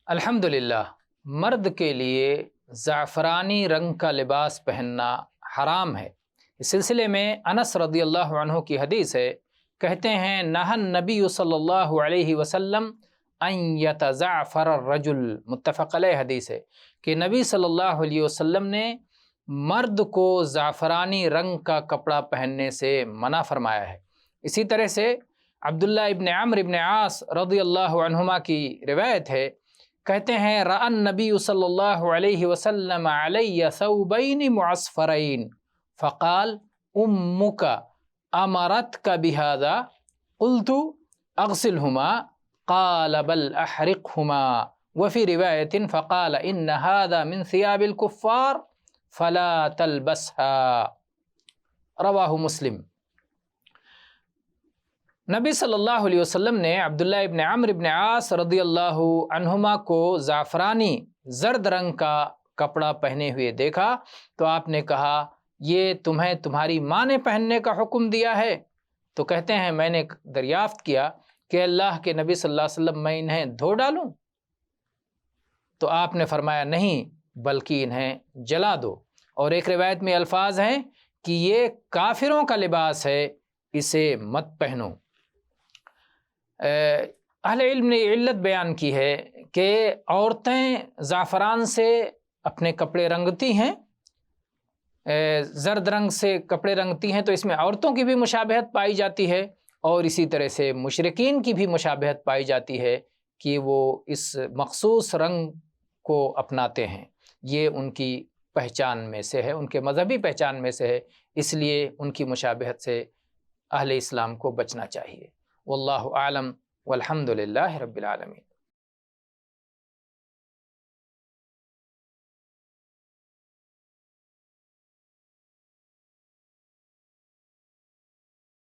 الحمدللہ مرد کے لیے زعفرانی رنگ کا لباس پہننا حرام ہے۔ اس سلسلے میں انس رضی اللہ عنہ کی حدیث ہے، کہتے ہیں نہى النبی صلی اللہ علیہ وسلم ان یتزعفر الرجل، متفق علیہ حدیث ہے کہ نبی صلی اللہ علیہ وسلم نے مرد کو زعفرانی رنگ کا کپڑا پہننے سے منع فرمایا ہے۔ اسی طرح سے عبداللہ ابن عمرو ابن عاص رضی اللہ عنہما کی روایت ہے، کہتے ہیں رأى النبی صلی اللہ علیہ وسلم علی ثوبین معصفرین فقال امک امرتک بہذا قلت اغسلہما قال بل احرقہما وفی روایت فقال ان هذا من ثياب الكفار فلا تلبسها، رواہ مسلم۔ نبی صلی اللہ علیہ وسلم نے عبداللہ ابن عمرو ابن عاص رضی اللہ عنہما کو زعفرانی زرد رنگ کا کپڑا پہنے ہوئے دیکھا تو آپ نے کہا یہ تمہیں تمہاری ماں نے پہننے کا حکم دیا ہے؟ تو کہتے ہیں میں نے دریافت کیا کہ اللہ کے نبی صلی اللہ علیہ وسلم میں انہیں دھو ڈالوں؟ تو آپ نے فرمایا نہیں بلکہ انہیں جلا دو۔ اور ایک روایت میں الفاظ ہیں کہ یہ کافروں کا لباس ہے، اسے مت پہنو۔ اہل علم نے علت بیان کی ہے کہ عورتیں زعفران سے اپنے کپڑے رنگتی ہیں، زرد رنگ سے کپڑے رنگتی ہیں، تو اس میں عورتوں کی بھی مشابہت پائی جاتی ہے، اور اسی طرح سے مشرکین کی بھی مشابہت پائی جاتی ہے کہ وہ اس مخصوص رنگ کو اپناتے ہیں۔ یہ ان کی پہچان میں سے ہے، ان کے مذہبی پہچان میں سے ہے، اس لیے ان کی مشابہت سے اہل اسلام کو بچنا چاہیے۔ واللہ اعلم والحمد للہ رب العالمین۔